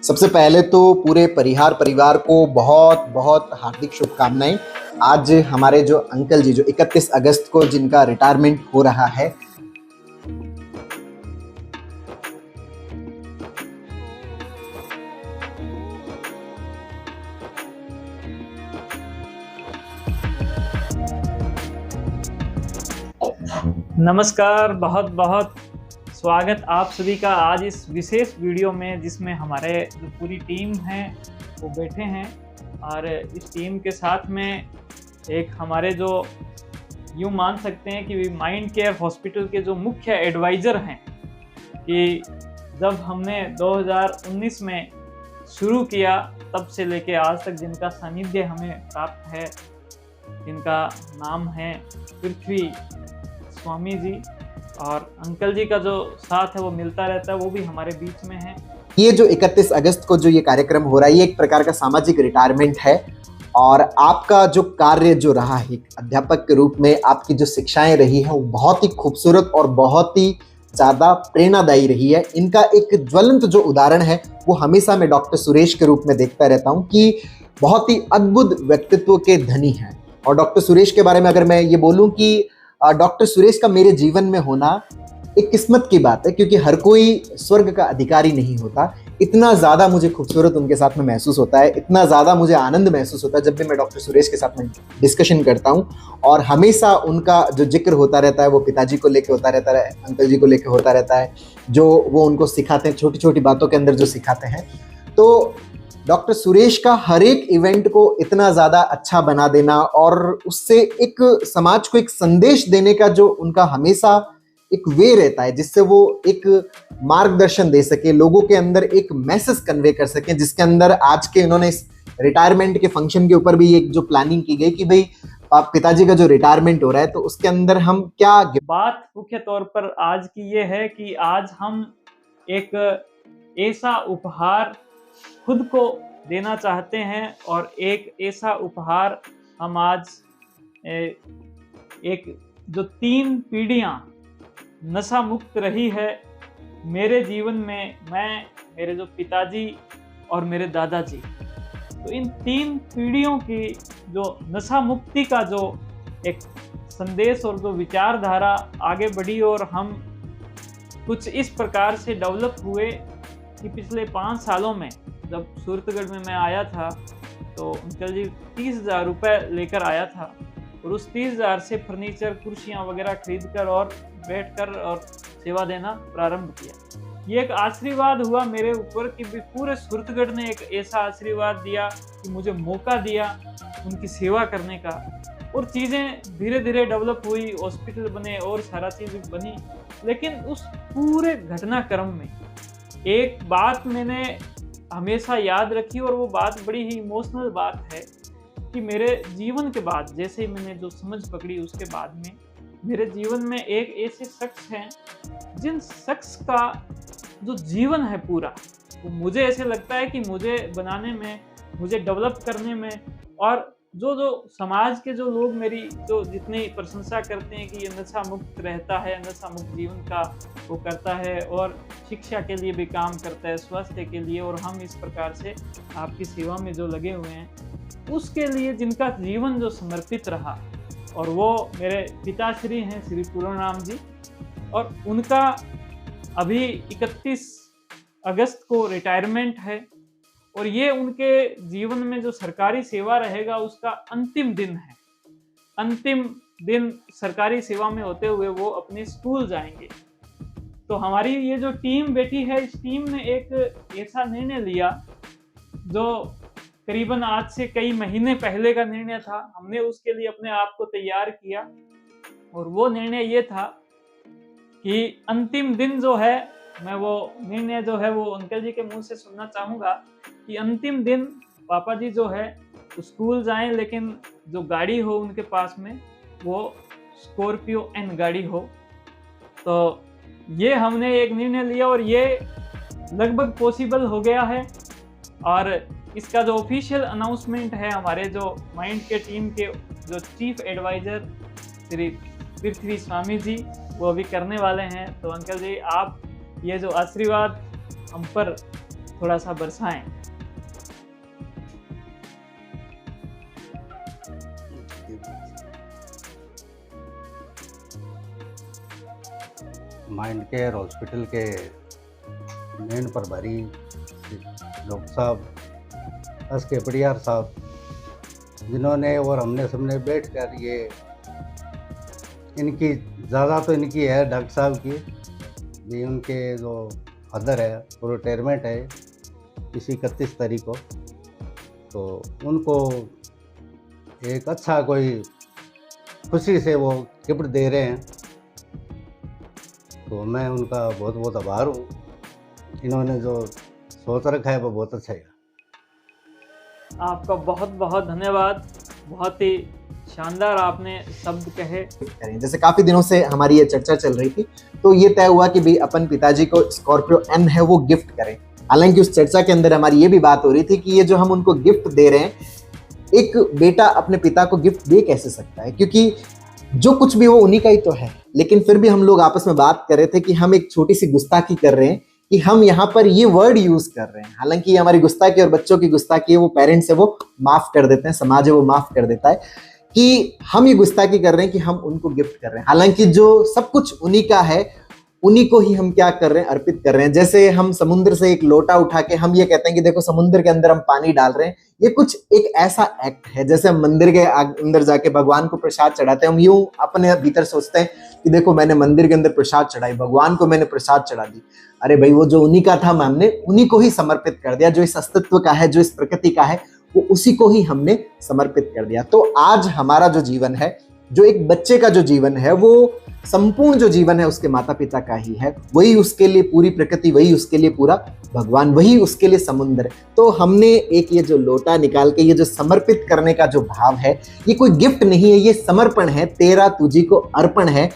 सबसे पहले तो पूरे परिवार को बहुत बहुत हार्दिक शुभकामनाएं। आज हमारे जो अंकल जी जो 31 अगस्त को जिनका रिटायरमेंट हो रहा है, नमस्कार, बहुत बहुत स्वागत आप सभी का आज इस विशेष वीडियो में, जिसमें हमारे जो पूरी टीम है वो बैठे हैं। और इस टीम के साथ में एक हमारे जो यूँ मान सकते हैं कि माइंड केयर हॉस्पिटल के जो मुख्य एडवाइज़र हैं, कि जब हमने 2019 में शुरू किया तब से लेके आज तक जिनका सानिध्य हमें प्राप्त है, जिनका नाम है पृथ्वी स्वामी जी, और अंकल जी का जो साथ है वो मिलता रहता है, वो भी हमारे बीच में है। ये जो 31 अगस्त को जो ये कार्यक्रम हो रहा है, ये एक प्रकार का सामाजिक रिटायरमेंट है। और आपका जो कार्य जो रहा है एक अध्यापक के रूप में, आपकी जो शिक्षाएं रही हैं वो बहुत ही खूबसूरत और बहुत ही ज़्यादा प्रेरणादायी रही है। इनका एक ज्वलंत जो उदाहरण है वो हमेशा मैं डॉक्टर सुरेश के रूप में देखता रहता हूँ कि बहुत ही अद्भुत व्यक्तित्व के धनी हैं। और डॉक्टर सुरेश के बारे में अगर मैं ये बोलूँ कि डॉक्टर सुरेश का मेरे जीवन में होना एक किस्मत की बात है, क्योंकि हर कोई स्वर्ग का अधिकारी नहीं होता। इतना ज़्यादा मुझे खूबसूरत उनके साथ में महसूस होता है, इतना ज़्यादा मुझे आनंद महसूस होता है जब भी मैं डॉक्टर सुरेश के साथ में डिस्कशन करता हूँ। और हमेशा उनका जो जिक्र होता रहता है वो पिताजी को लेके होता रहता है, अंकल जी को लेके होता रहता है, जो वो उनको सिखाते हैं, छोटी छोटी बातों के अंदर जो सिखाते हैं। तो डॉक्टर सुरेश का हर एक इवेंट को इतना ज़्यादा अच्छा बना देना और उससे एक समाज को एक संदेश देने का जो उनका हमेशा एक वे रहता है, जिससे वो एक मार्गदर्शन दे सके, लोगों के अंदर एक मैसेज कन्वे कर सके, जिसके अंदर आज के इन्होंने इस रिटायरमेंट के फंक्शन के ऊपर भी एक जो प्लानिंग की गई कि भाई आप पिताजी का जो रिटायरमेंट हो रहा है तो उसके अंदर हम क्या बात मुख्य तौर पर आज की ये है कि आज हम एक ऐसा उपहार खुद को देना चाहते हैं, और एक ऐसा उपहार हम आज एक जो 3 पीढ़ियां नशा मुक्त रही है मेरे जीवन में, मैं, मेरे जो पिताजी और मेरे दादाजी, तो इन 3 पीढ़ियों की जो नशा मुक्ति का जो एक संदेश और जो विचारधारा आगे बढ़ी, और हम कुछ इस प्रकार से डेवलप हुए कि पिछले 5 सालों में जब सूरतगढ़ में मैं आया था तो अंकल जी 30,000 रुपये लेकर आया था, और उस 30,000 से फर्नीचर, कुर्सियाँ वगैरह खरीद कर और बैठकर और सेवा देना प्रारंभ किया। ये एक आशीर्वाद हुआ मेरे ऊपर कि पूरे सूरतगढ़ ने एक ऐसा आशीर्वाद दिया कि मुझे मौका दिया उनकी सेवा करने का, और चीज़ें धीरे धीरे डेवलप हुई, हॉस्पिटल बने और सारा चीज़ बनी। लेकिन उस पूरे घटनाक्रम में एक बात मैंने हमेशा याद रखी, और वो बात बड़ी ही इमोशनल बात है कि मेरे जीवन के बाद, जैसे ही मैंने जो समझ पकड़ी उसके बाद में, मेरे जीवन में एक ऐसे शख्स हैं जिन शख्स का जो जीवन है पूरा, वो मुझे ऐसे लगता है कि मुझे बनाने में, मुझे डेवलप करने में, और जो समाज के जो लोग मेरी जो जितनी प्रशंसा करते हैं कि ये नशा मुक्त रहता है, नशा मुक्त जीवन का वो करता है, और शिक्षा के लिए भी काम करता है, स्वास्थ्य के लिए, और हम इस प्रकार से आपकी सेवा में जो लगे हुए हैं, उसके लिए जिनका जीवन जो समर्पित रहा, और वो मेरे पिताश्री हैं श्री पूर्णराम जी, और उनका अभी 31 अगस्त को रिटायरमेंट है, और ये उनके जीवन में जो सरकारी सेवा रहेगा उसका अंतिम दिन है। अंतिम दिन सरकारी सेवा में होते हुए वो अपने स्कूल जाएंगे। तो हमारी ये जो टीम बैठी है, इस टीम ने एक ऐसा निर्णय लिया जो करीबन आज से कई महीने पहले का निर्णय था। हमने उसके लिए अपने आप को तैयार किया, और वो निर्णय ये था कि अंतिम दिन जो है, मैं वो निर्णय जो है वो अंकल जी के मुंह से सुनना चाहूँगा कि अंतिम दिन पापा जी जो है स्कूल जाएं, लेकिन जो गाड़ी हो उनके पास में वो स्कॉर्पियो एन गाड़ी हो। तो ये हमने एक निर्णय लिया, और ये लगभग पॉसिबल हो गया है। और इसका जो ऑफिशियल अनाउंसमेंट है हमारे जो माइंड के टीम के जो चीफ एडवाइज़र श्री पृथ्वी स्वामी जी, वो अभी करने वाले हैं। तो अंकल जी, आप ये जो आशीर्वाद हम पर थोड़ा सा बरसाएं। माइंड केयर हॉस्पिटल के मेन प्रभारी डॉक्टर साहब एस के पडियार साहब, जिन्होंने और हमने सबने बैठ कर ये इनकी ज़्यादा तो इनकी है डॉक्टर साहब की भी, उनके जो फादर है वो रिटायरमेंट है इसी 31 तारीख को, तो उनको एक अच्छा कोई खुशी से वो गिफ्ट दे रहे हैं, तो मैं उनका बहुत बहुत आभार हूँ। इन्होंने जो सोच रखा है वो बहुत अच्छा है। आपका बहुत बहुत धन्यवाद, बहुत ही शानदार आपने शब्द कहे। करें जैसे काफी दिनों से हमारी ये चर्चा चल रही थी, तो ये तय हुआ कि भाई अपन पिताजी को स्कॉर्पियो एन है वो गिफ्ट करें। हालांकि उस चर्चा के अंदर हमारी ये भी बात हो रही थी कि ये जो हम उनको गिफ्ट दे रहे हैं, एक बेटा अपने पिता को गिफ्ट दे कैसे सकता है, क्योंकि जो कुछ भी वो उन्हीं का ही तो है। लेकिन फिर भी हम लोग आपस में बात कर रहे थे कि हम एक छोटी सी गुस्ताखी कर रहे हैं कि हम यहाँ पर ये वर्ड यूज कर रहे हैं। हालांकि ये हमारी गुस्ताखी और बच्चों की गुस्ताखी है, वो पेरेंट्स है वो माफ कर देते हैं, समाज है वो माफ कर देता है कि हम ये गुस्ताखी कर रहे हैं कि हम उनको गिफ्ट कर रहे हैं। हालांकि जो सब कुछ उन्हीं का है, उन्हीं को ही हम क्या कर रहे हैं, अर्पित कर रहे हैं। जैसे हम समुद्र से एक लोटा उठा के हम ये कहते हैं कि देखो समुद्र के अंदर हम पानी डाल रहे हैं, ये कुछ एक ऐसा एक्ट है। जैसे हम मंदिर के अंदर जाके भगवान को प्रसाद चढ़ाते हैं, हम यूं अपने भीतर सोचते हैं कि देखो मैंने मंदिर के अंदर प्रसाद चढ़ाई, भगवान को मैंने प्रसाद चढ़ा दी। अरे भाई, वो जो उन्हीं का था हमने उन्हीं को ही समर्पित कर दिया। जो इस अस्तित्व का है, जो इस प्रकृति का है, वो उसी को ही हमने समर्पित कर दिया। तो आज हमारा जो जीवन है, जो एक बच्चे का जो जीवन है, वो संपूर्ण जो जीवन है उसके माता पिता का ही है। वही उसके लिए पूरी प्रकृति, वही उसके लिए पूरा भगवान, वही उसके लिए समुद्र। तो हमने एक ये जो लोटा निकाल के ये जो समर्पित करने का जो भाव है, ये कोई गिफ्ट नहीं है, ये समर्पण है, तेरा तुझी को अर्पण है।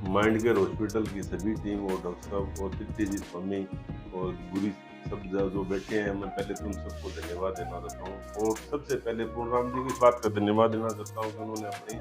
माइंड केयर हॉस्पिटल की सभी टीम और डॉक्टर साहब और कीर्ति जी, स्वामी और गुरी सब जो बैठे हैं, मैं पहले तुम सबको धन्यवाद देना चाहता हूँ। और सबसे पहले पूर्णराम जी को इस बात का धन्यवाद देना चाहता हूँ कि उन्होंने अपनी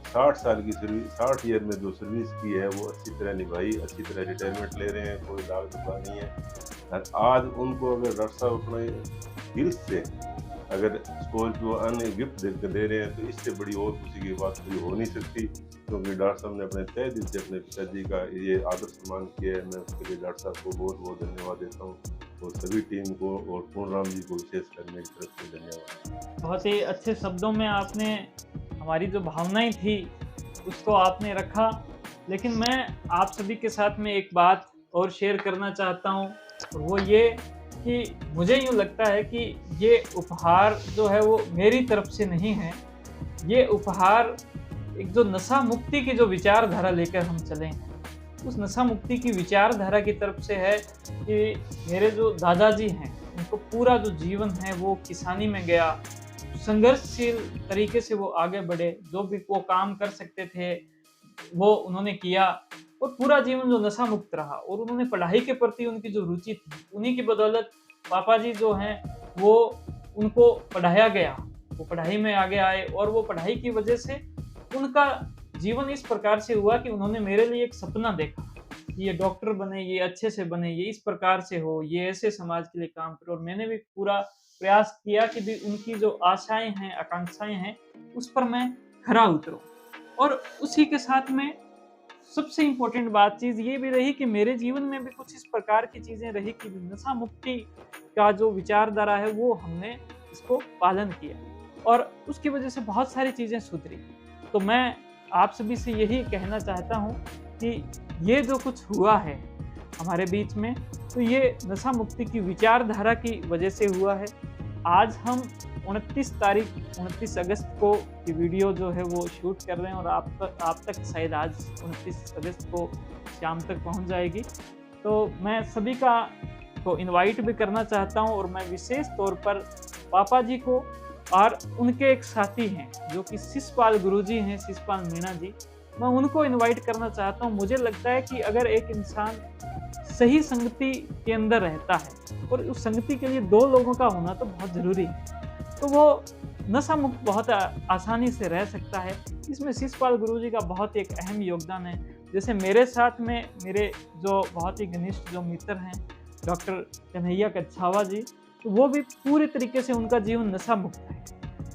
60 साल की सर्विस, 60 ईयर में जो सर्विस की है वो अच्छी तरह निभाई, अच्छी तरह रिटायरमेंट ले रहे हैं, कोई दाग दुखा नहीं है। और आज उनको अगर डॉक्टर साहब अपने दिल से अगर स्कॉर्पियो अन्य गिफ्ट दे रहे हैं, तो इससे बड़ी और खुशी की बात कोई हो नहीं सकती, क्योंकि डॉक्टर साहब ने अपने तय दिल से अपने पिताजी का ये आदर सम्मान किया है। मैं उसके लिए डॉक्टर साहब को बहुत बहुत धन्यवाद देता हूँ, और सभी टीम को और पूर्णराम जी को विशेषकर मेरी तरफ से धन्यवाद। बहुत ही अच्छे शब्दों में आपने हमारी जो भावनाएं थी उसको आपने रखा। लेकिन मैं आप सभी के साथ में एक बात और शेयर करना चाहता हूँ, और वो ये कि मुझे यूँ लगता है कि ये उपहार जो है वो मेरी तरफ से नहीं है। ये उपहार एक जो नशा मुक्ति की जो विचारधारा लेकर हम चले हैं, उस नशा मुक्ति की विचारधारा की तरफ से है कि मेरे जो दादाजी हैं, उनको पूरा जो जीवन है वो किसानी में गया, संघर्षशील तरीके से वो आगे बढ़े, जो भी वो काम कर सकते थे वो उन्होंने किया, और पूरा जीवन जो नशा मुक्त रहा। और उन्होंने पढ़ाई के प्रति उनकी जो रुचि थी, उन्हीं की बदौलत पापा जी जो हैं वो उनको पढ़ाया गया, वो पढ़ाई में आगे आए, और वो पढ़ाई की वजह से उनका जीवन इस प्रकार से हुआ कि उन्होंने मेरे लिए एक सपना देखा कि ये डॉक्टर बने, ये अच्छे से बने, ये इस प्रकार से हो, ये ऐसे समाज के लिए काम करे। और मैंने भी पूरा प्रयास किया कि भी उनकी जो आशाएं हैं, आकांक्षाएं हैं, उस पर मैं खरा उतरूं। और उसी के साथ में सबसे इम्पोर्टेंट बात चीज़ ये भी रही कि मेरे जीवन में भी कुछ इस प्रकार की चीज़ें रही कि नशा मुक्ति का जो विचारधारा है वो हमने इसको पालन किया, और उसकी वजह से बहुत सारी चीज़ें सुधरी। तो मैं आप सभी से यही कहना चाहता हूँ कि ये जो कुछ हुआ है हमारे बीच में, तो ये नशा मुक्ति की विचारधारा की वजह से हुआ है। आज हम 29 अगस्त को ये वीडियो जो है वो शूट कर रहे हैं, और आप तक शायद आज 29 अगस्त को शाम तक पहुंच जाएगी। तो मैं सभी को इनवाइट भी करना चाहता हूं, और मैं विशेष तौर पर पापा जी को और उनके एक साथी हैं जो कि शिषपाल गुरुजी हैं, शिषपाल मीणा जी, मैं उनको इनवाइट करना चाहता हूं। मुझे लगता है कि अगर एक इंसान सही संगति के अंदर रहता है, और उस संगति के लिए 2 लोगों का होना तो बहुत ज़रूरी है, तो वो नशा मुक्त बहुत आसानी से रह सकता है। इसमें शिषपाल गुरुजी का बहुत एक अहम योगदान है। जैसे मेरे साथ में मेरे जो बहुत ही घनिष्ठ जो मित्र हैं, डॉक्टर कन्हैया कच्छावा जी, तो वो भी पूरे तरीके से उनका जीवन नशा मुक्त है।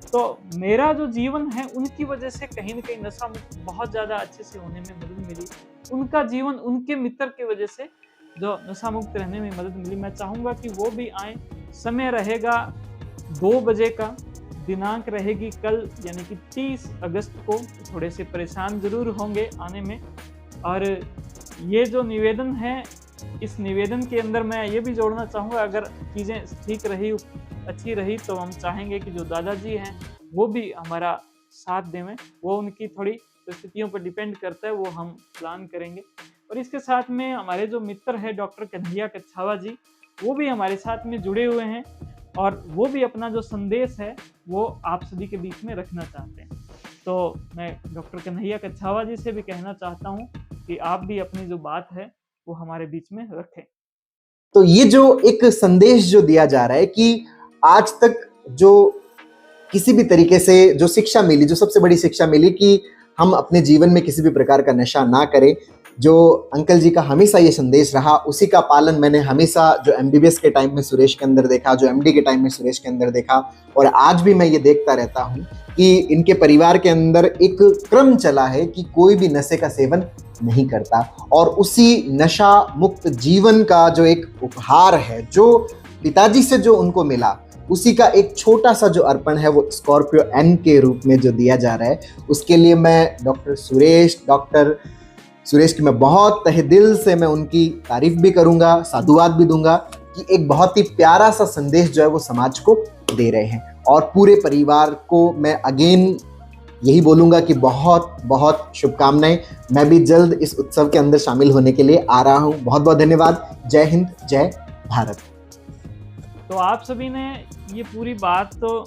तो मेरा जो जीवन है उनकी वजह से कहीं न कहीं नशा मुक्त बहुत ज़्यादा अच्छे से होने में मदद मिली। उनका जीवन उनके मित्र की वजह से जो नशा मुक्त रहने में मदद मिली। मैं चाहूँगा कि वो भी आएँ। समय रहेगा 2 बजे का, दिनांक रहेगी कल यानी कि 30 अगस्त को। थोड़े से परेशान ज़रूर होंगे आने में। और ये जो निवेदन है, इस निवेदन के अंदर मैं ये भी जोड़ना चाहूँगा, अगर चीज़ें ठीक रही, अच्छी रही, तो हम चाहेंगे कि जो दादाजी हैं वो भी हमारा साथ देवें। वो उनकी थोड़ी परिस्थितियों पर डिपेंड करता है, वो हम प्लान करेंगे। और इसके साथ में हमारे जो मित्र हैं डॉक्टर कन्हैया कच्छावा जी, वो भी हमारे साथ में जुड़े हुए हैं और वो भी अपना जो संदेश है वो आप सभी के बीच में रखना चाहते हैं। तो मैं डॉक्टर कन्हैया कच्छावा जी से भी कहना चाहता हूँ कि आप भी अपनी जो बात है वो हमारे बीच में रखें। तो ये जो एक संदेश जो दिया जा रहा है कि आज तक जो किसी भी तरीके से जो शिक्षा मिली, जो सबसे बड़ी शिक्षा मिली कि हम अपने जीवन में किसी भी प्रकार का नशा ना करें, जो अंकल जी का हमेशा ये संदेश रहा, उसी का पालन मैंने हमेशा जो एमबीबीएस के टाइम में सुरेश के अंदर देखा, जो एमडी के टाइम में सुरेश के अंदर देखा, और आज भी मैं ये देखता रहता हूँ कि इनके परिवार के अंदर एक क्रम चला है कि कोई भी नशे का सेवन नहीं करता। और उसी नशा मुक्त जीवन का जो एक उपहार है, जो पिताजी से जो उनको मिला, उसी का एक छोटा सा जो अर्पण है वो स्कॉर्पियो एन के रूप में जो दिया जा रहा है, उसके लिए मैं डॉक्टर सुरेश की मैं बहुत तहे दिल से मैं उनकी तारीफ भी करूंगा, साधुवाद भी दूंगा कि एक बहुत ही प्यारा सा संदेश जो है वो समाज को दे रहे हैं। और पूरे परिवार को मैं अगेन यही बोलूंगा कि बहुत बहुत शुभकामनाएं। मैं भी जल्द इस उत्सव के अंदर शामिल होने के लिए आ रहा हूं। बहुत बहुत धन्यवाद। जय हिंद, जय भारत। तो आप सभी ने ये पूरी बात तो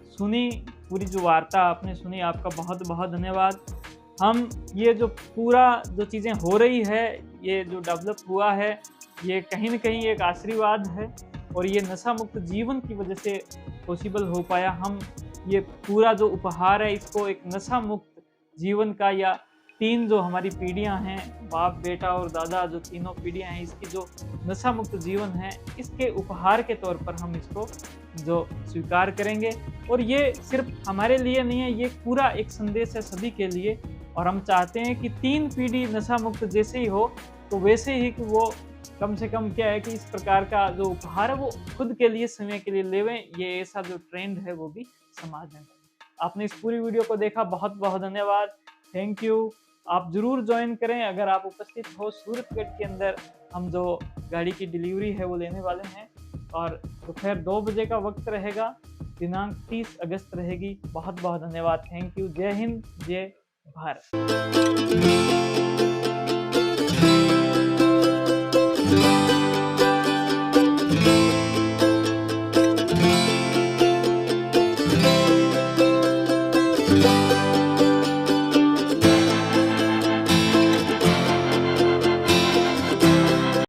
सुनी, पूरी जो वार्ता आपने सुनी, आपका बहुत बहुत धन्यवाद। हम ये जो पूरा जो चीज़ें हो रही है, ये जो डेवलप हुआ है, ये कहीं न कहीं एक आशीर्वाद है और ये नशा मुक्त जीवन की वजह से पॉसिबल हो पाया। हम ये पूरा जो उपहार है इसको एक नशा मुक्त जीवन का, या 3 जो हमारी पीढ़ियां हैं, बाप, बेटा और दादा, जो तीनों पीढ़ियां हैं, इसकी जो नशा मुक्त जीवन है, इसके उपहार के तौर पर हम इसको जो स्वीकार करेंगे। और ये सिर्फ हमारे लिए नहीं है, ये पूरा एक संदेश है सभी के लिए। और हम चाहते हैं कि 3 पीढ़ी नशा मुक्त जैसे ही हो, तो वैसे ही कि वो कम से कम क्या है कि इस प्रकार का जो उपहार है वो खुद के लिए, समय के लिए लेवें। ये ऐसा जो ट्रेंड है वो भी समाज में। आपने इस पूरी वीडियो को देखा, बहुत बहुत धन्यवाद, थैंक यू। आप जरूर ज्वाइन करें अगर आप उपस्थित हो। सूरतगढ़ के अंदर हम जो गाड़ी की डिलीवरी है वो लेने वाले हैं और दोपहर 2 बजे का वक्त रहेगा, दिनांक 30 अगस्त रहेगी। बहुत बहुत धन्यवाद, थैंक यू। जय हिंद, जय भारत।